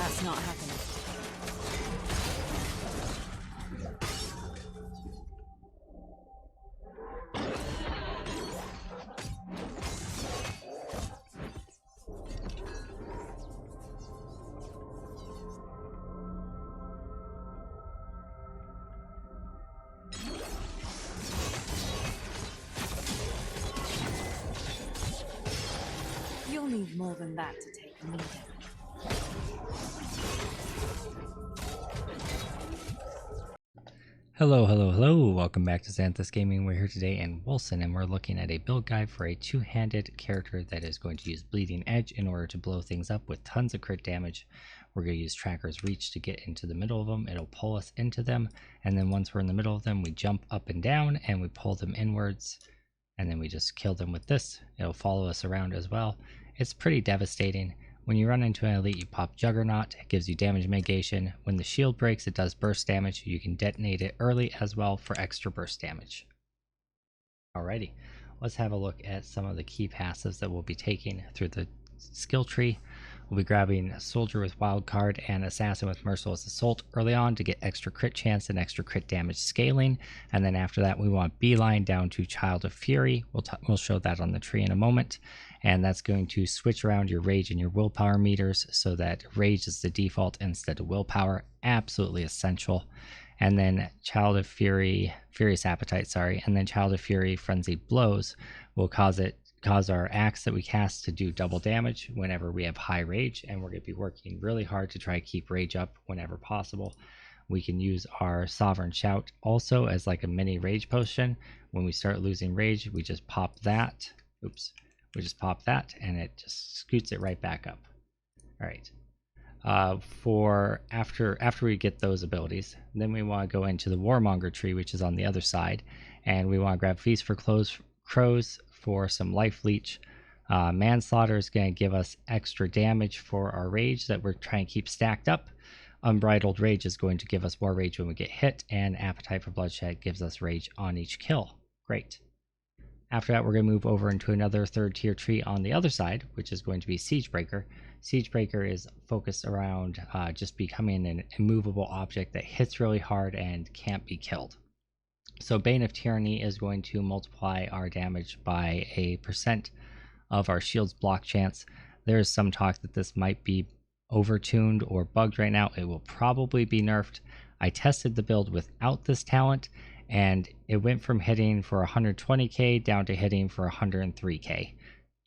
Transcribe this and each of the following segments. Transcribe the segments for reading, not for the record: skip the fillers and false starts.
That's not happening. You'll need more than that to take me down. Hello. Welcome back to Zanthyst Gaming. We're here today in WOLCEN, and we're looking at a build guide for a two-handed character that is going to use Bleeding Edge in order to blow things up with tons of crit damage. We're going to use Tracker's Reach to get into the middle of them. It'll pull us into them, and then once we're in the middle of them, we jump up and down, and we pull them inwards, and then we just kill them with this. It'll follow us around as well. It's pretty devastating. When you run into an elite, you pop Juggernaut. It gives you damage mitigation. When the shield breaks, it does burst damage. You can detonate it early as well for extra burst damage. Alrighty, let's have a look at some of the key passives that we'll be taking through the skill tree. We'll be grabbing Soldier with Wildcard and Assassin with Merciless Assault early on to get extra crit chance and extra crit damage scaling. And then after that, we want Beeline down to Child of Fury. We'll show that on the tree in a moment. And that's going to switch around your Rage and your Willpower meters so that Rage is the default instead of Willpower. Absolutely essential. And then Child of Fury, Furious Appetite, sorry. And then Child of Fury, Frenzied Blows will cause our axe that we cast to do double damage whenever we have high rage, and we're going to be working really hard to try to keep rage up whenever possible. We can use our Sovereign Shout also as like a mini rage potion. When we start losing rage, we just pop that. We just pop that and it just scoots it right back up. All right. For after we get those abilities, then we want to go into the Warmonger tree, which is on the other side, and we want to grab Feast for Crows for some life leech. Manslaughter is going to give us extra damage for our rage that we're trying to keep stacked up. Unbridled Rage is going to give us more rage when we get hit, and Appetite for Bloodshed gives us rage on each kill. Great. After that, we're going to move over into another third tier tree on the other side, which is going to be Siegebreaker. Siegebreaker is focused around just becoming an immovable object that hits really hard and can't be killed. So Bane of Tyranny is going to multiply our damage by a % of our shield's block chance. There is some talk that this might be overtuned or bugged right now. It will probably be nerfed. I tested the build without this talent, and it went from hitting for 120k down to hitting for 103k.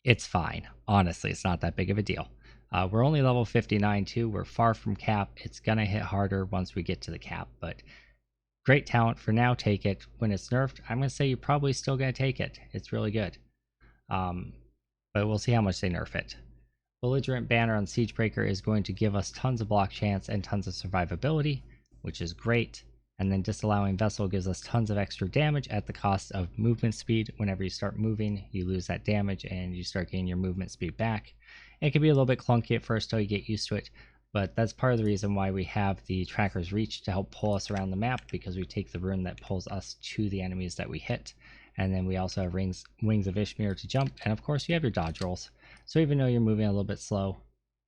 It's fine. Honestly, it's not that big of a deal. We're only level 59 too. We're far from cap. It's going to hit harder once we get to the cap, but great talent for now. Take it. When it's nerfed, I'm going to say you're probably still going to take it. It's really good. But we'll see how much they nerf it. Belligerent Banner on Siegebreaker is going to give us tons of block chance and tons of survivability, which is great. And then Disallowing Vessel gives us tons of extra damage at the cost of movement speed. Whenever you start moving, you lose that damage and you start getting your movement speed back. It can be a little bit clunky at first till you get used to it, but that's part of the reason why we have the Tracker's Reach to help pull us around the map, because we take the rune that pulls us to the enemies that we hit. And then we also have Wings of Ishmir to jump, and of course you have your dodge rolls. So even though you're moving a little bit slow,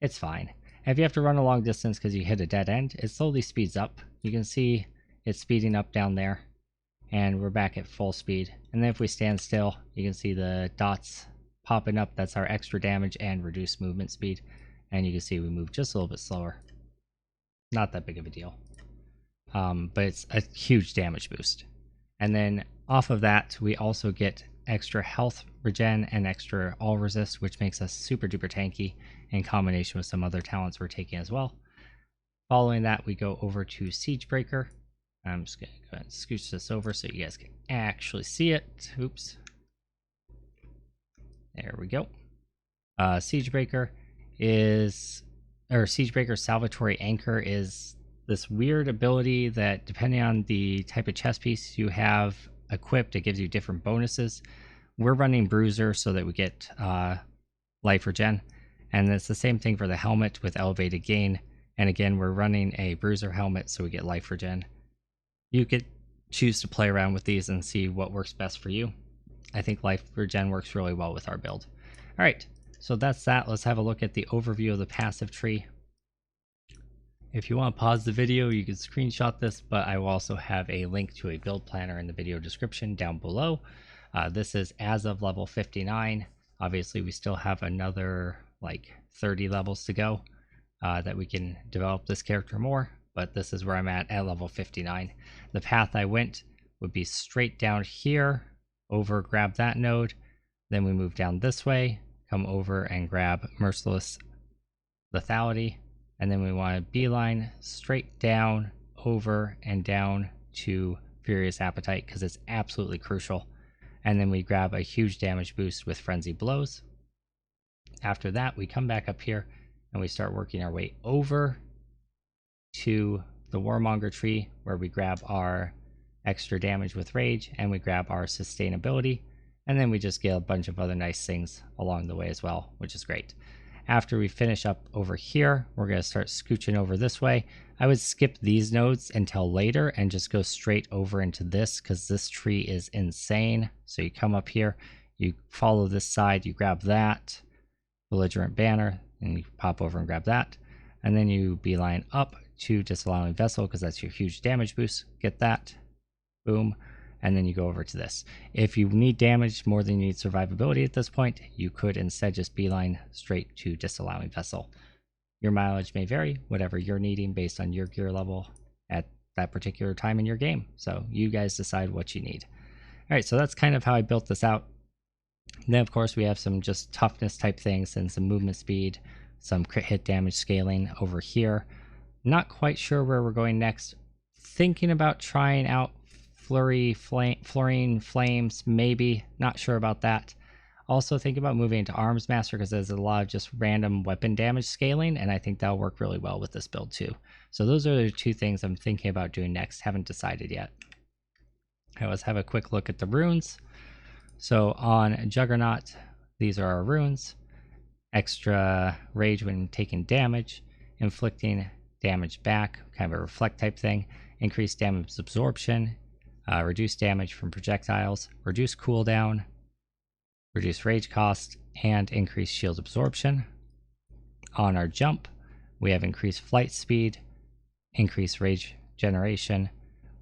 it's fine. And if you have to run a long distance because you hit a dead end, it slowly speeds up. You can see it's speeding up down there, and we're back at full speed. And then if we stand still, you can see the dots popping up. That's our extra damage and reduced movement speed. And you can see we move just a little bit slower. Not that big of a deal. But it's a huge damage boost. And then off of that, we also get extra health regen and extra all resist, which makes us super duper tanky in combination with some other talents we're taking as well. Following that, we go over to Siegebreaker. I'm just going to go ahead and scooch this over so you guys can actually see it. Oops. There we go. Siegebreaker Salvatory Anchor is this weird ability that, depending on the type of chest piece you have equipped, it gives you different bonuses. We're running Bruiser so that we get life regen, and it's the same thing for the helmet with elevated gain. And again, we're running a Bruiser helmet so we get life regen. You could choose to play around with these and see what works best for you. I think life regen works really well with our build. All right, so that's that. Let's have a look at the overview of the passive tree. If you want to pause the video, you can screenshot this, but I will also have a link to a build planner in the video description down below. This is as of level 59. Obviously, we still have another like 30 levels to go that we can develop this character more, but this is where I'm at level 59. The path I went would be straight down here, over, grab that node, then we move down this way, come over and grab Merciless Lethality, and then we want to beeline straight down, over, and down to Furious Appetite because it's absolutely crucial. And then we grab a huge damage boost with Frenzy Blows. After that, we come back up here and we start working our way over to the Warmonger tree where we grab our extra damage with Rage and we grab our sustainability. And then we just get a bunch of other nice things along the way as well, which is great. After we finish up over here, we're going to start scooching over this way. I would skip these nodes until later and just go straight over into this because this tree is insane. So you come up here, you follow this side, you grab that Belligerent Banner, and you pop over and grab that. And then you beeline up to Disallowing Vessel because that's your huge damage boost. Get that. Boom. And then you go over to this. If you need damage more than you need survivability at this point, you could instead just beeline straight to Disallowing Vessel. Your mileage may vary, whatever you're needing based on your gear level at that particular time in your game. So you guys decide what you need. All right, so that's kind of how I built this out. And then of course we have some just toughness type things and some movement speed, some crit hit damage scaling over here. Not quite sure where we're going next. Thinking about trying out Fluorine Flames, maybe. Not sure about that. Also think about moving into Arms Master because there's a lot of just random weapon damage scaling, and I think that'll work really well with this build too. So those are the two things I'm thinking about doing next. Haven't decided yet. Let's have a quick look at the runes. So on Juggernaut, these are our runes. Extra Rage when taking damage, inflicting damage back, kind of a reflect type thing, increased damage absorption, reduce damage from projectiles, reduce cooldown, reduce rage cost, and increase shield absorption. On our jump, we have increased flight speed, increased rage generation.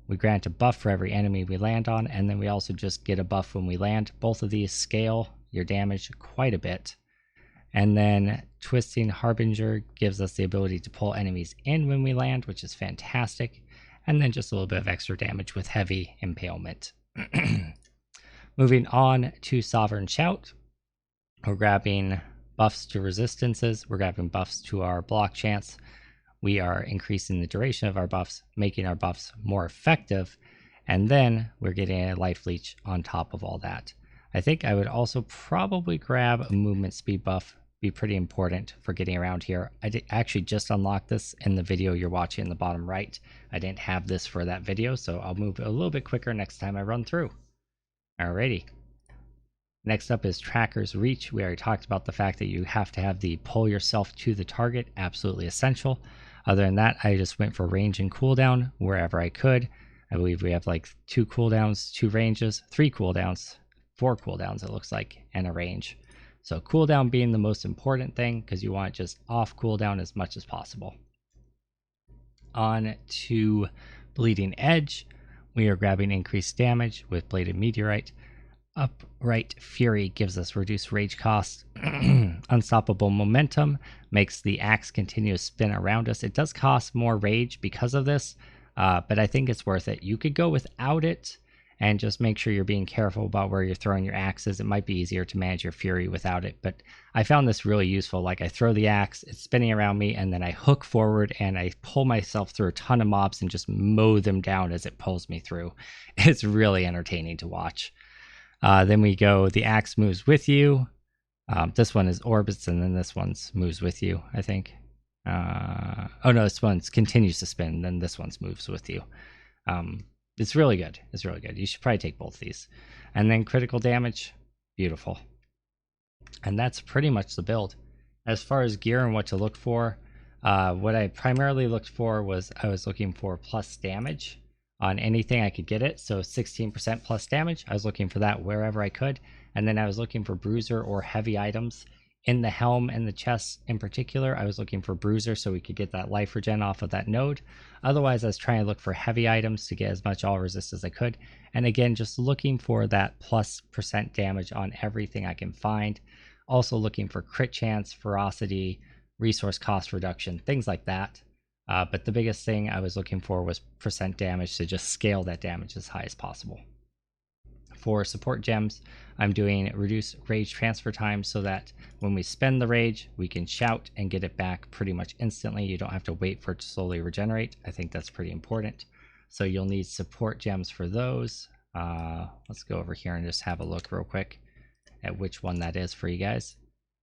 We grant a buff for every enemy we land on, and then we also just get a buff when we land. Both of these scale your damage quite a bit. And then Twisting Harbinger gives us the ability to pull enemies in when we land, which is fantastic. And then just a little bit of extra damage with Heavy Impalement. Moving on to Sovereign Shout. We're grabbing buffs to resistances. We're grabbing buffs to our block chance. We are increasing the duration of our buffs, making our buffs more effective. And then we're getting a life leech on top of all that. I think I would also probably grab a movement speed buff. Be pretty important for getting around here. I did actually just unlock this in the video you're watching in the bottom right. I didn't have this for that video, so I'll move a little bit quicker next time I run through. Alrighty. Next up is Tracker's Reach. We already talked about the fact that you have to have the pull yourself to the target, absolutely essential. Other than that, I just went for range and cooldown wherever I could. I believe we have like 2 cooldowns, 2 ranges, 3 cooldowns, 4 cooldowns it looks like, and a range. So cooldown being the most important thing because you want just off cooldown as much as possible. On to Bleeding Edge. We are grabbing increased damage with Bladed Meteorite. Upright Fury gives us reduced rage cost. Unstoppable Momentum makes the axe continue to spin around us. It does cost more rage because of this, but I think it's worth it. You could go without it and just make sure you're being careful about where you're throwing your axes. It might be easier to manage your fury without it, but I found this really useful. Like I throw the axe, it's spinning around me, and then I hook forward and I pull myself through a ton of mobs and just mow them down as it pulls me through. It's really entertaining to watch. Then we go, the axe moves with you. This one is orbits, and then this one's moves with you, I think. Oh no, this one's continues to spin, then this one's moves with you. It's really good. It's really good. You should probably take both of these. And then critical damage, beautiful. And that's pretty much the build. As far as gear and what to look for, what I primarily looked for was I was looking for plus damage on anything I could get it. So 16% plus damage. I was looking for that wherever I could. And then I was looking for bruiser or heavy items In the helm and the chest in particular, I was looking for bruiser so we could get that life regen off of that node. Otherwise, I was trying to look for heavy items to get as much all resist as I could. And again, just looking for that +% damage on everything I can find. Also looking for crit chance, ferocity, resource cost reduction, things like that. But the biggest thing I was looking for was % damage to just scale that damage as high as possible. For support gems, I'm doing reduce rage transfer time so that when we spend the rage, we can shout and get it back pretty much instantly. You don't have to wait for it to slowly regenerate. I think that's pretty important. So you'll need support gems for those. Let's go over here and just have a look real quick at which one that is for you guys.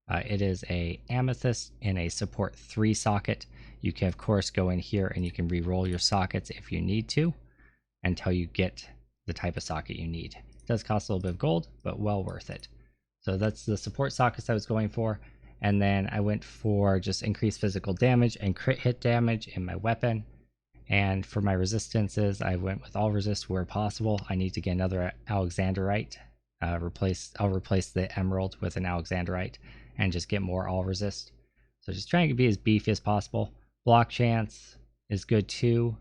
It is a amethyst in a support 3 socket. You can of course go in here and you can re-roll your sockets if you need to until you get the type of socket you need. It does cost a little bit of gold, but well worth it. So that's the support sockets I was going for. And then I went for just increased physical damage and crit hit damage in my weapon. And for my resistances, I went with all resist where possible. I need to get another Alexandrite. I'll replace the emerald with an Alexandrite and just get more all resist. So just trying to be as beefy as possible. Block chance is good too.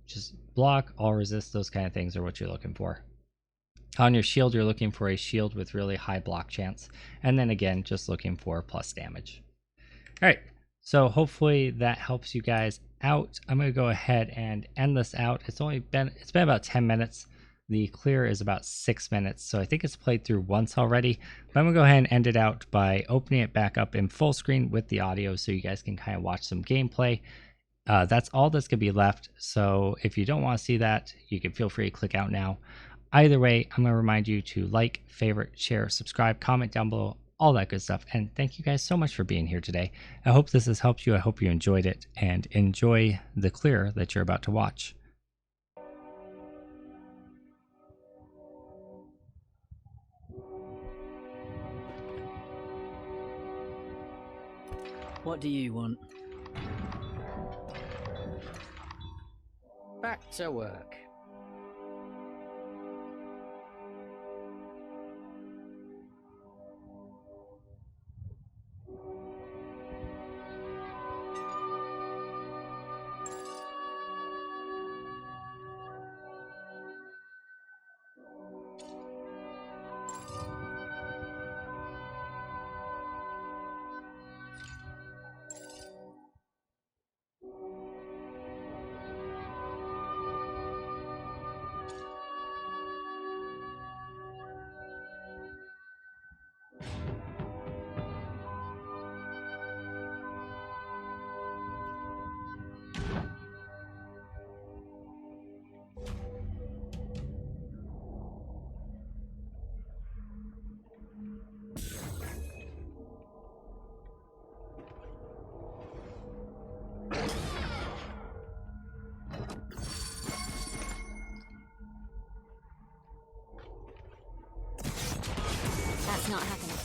Just block, all resist, those kind of things are what you're looking for. On your shield, you're looking for a shield with really high block chance. And then again, just looking for plus damage. All right, so hopefully that helps you guys out. I'm going to go ahead and end this out. It's been about 10 minutes. The clear is about 6 minutes, so I think it's played through once already. But I'm going to go ahead and end it out by opening it back up in full screen with the audio so you guys can kind of watch some gameplay. That's all that's going to be left, so if you don't want to see that, you can feel free to click out now. Either way, I'm going to remind you to like, favorite, share, subscribe, comment down below, all that good stuff. And thank you guys so much for being here today. I hope this has helped you. I hope you enjoyed it, and enjoy the clear that you're about to watch. What do you want? Back to work. That's not happening.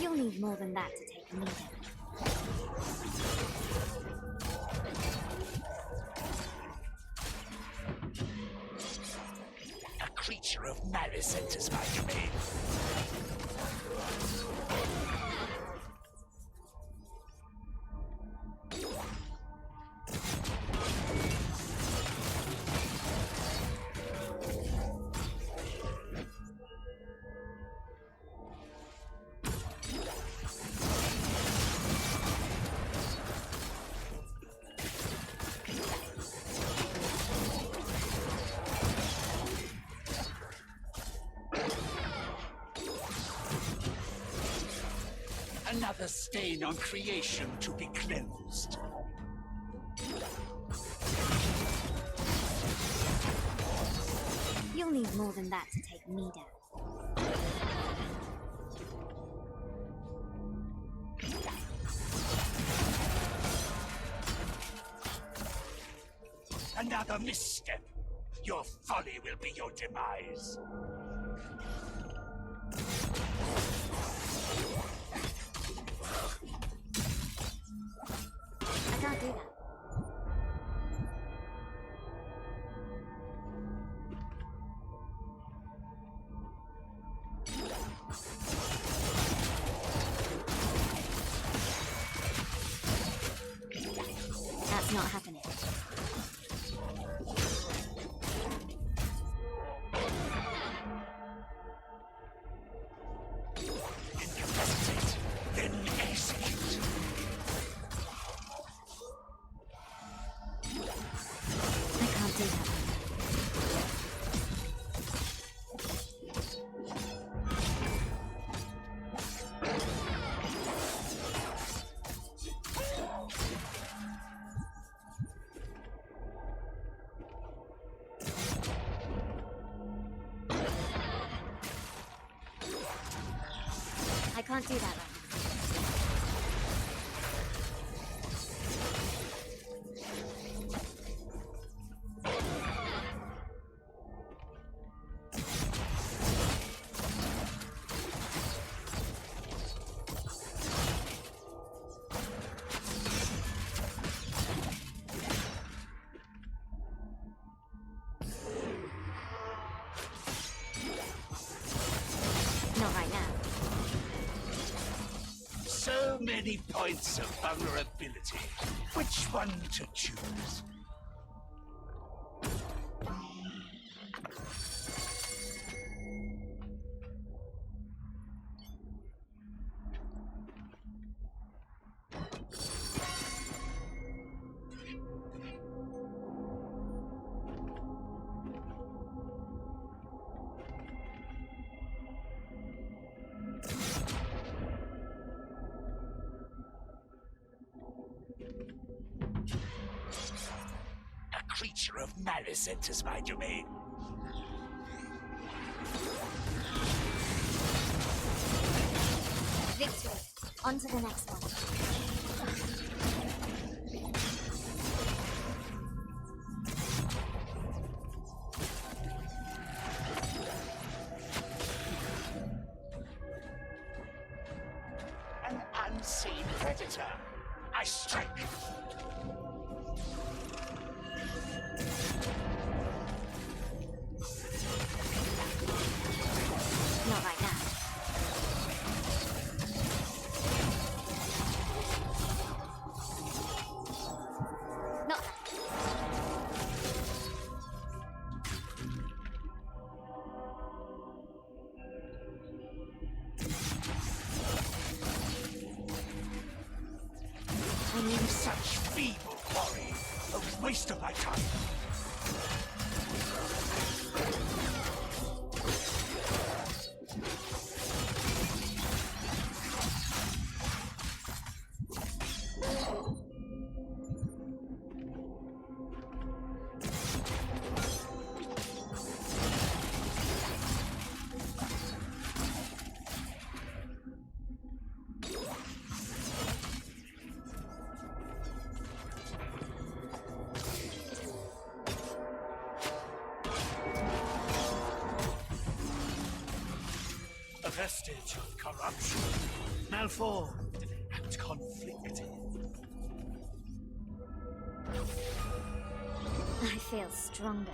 You'll need more than that to take me down. Creature of malice enters my domain. Another stain on creation to be cleansed. You'll need more than that to take me down. Another misstep. Your folly will be your demise. I can't do that. That's not happening. Incapacitate, then execute. I can't do that. I can't do that right now. Not right now. So many points of vulnerability. Which one to choose? A creature of malice enters my domain. Victory. On to the next one. An unseen predator. I strike. Not right now. Not that. I mean, Such feeble quarry. A waste of my time. A vestige of corruption, malformed and conflicted. I feel stronger.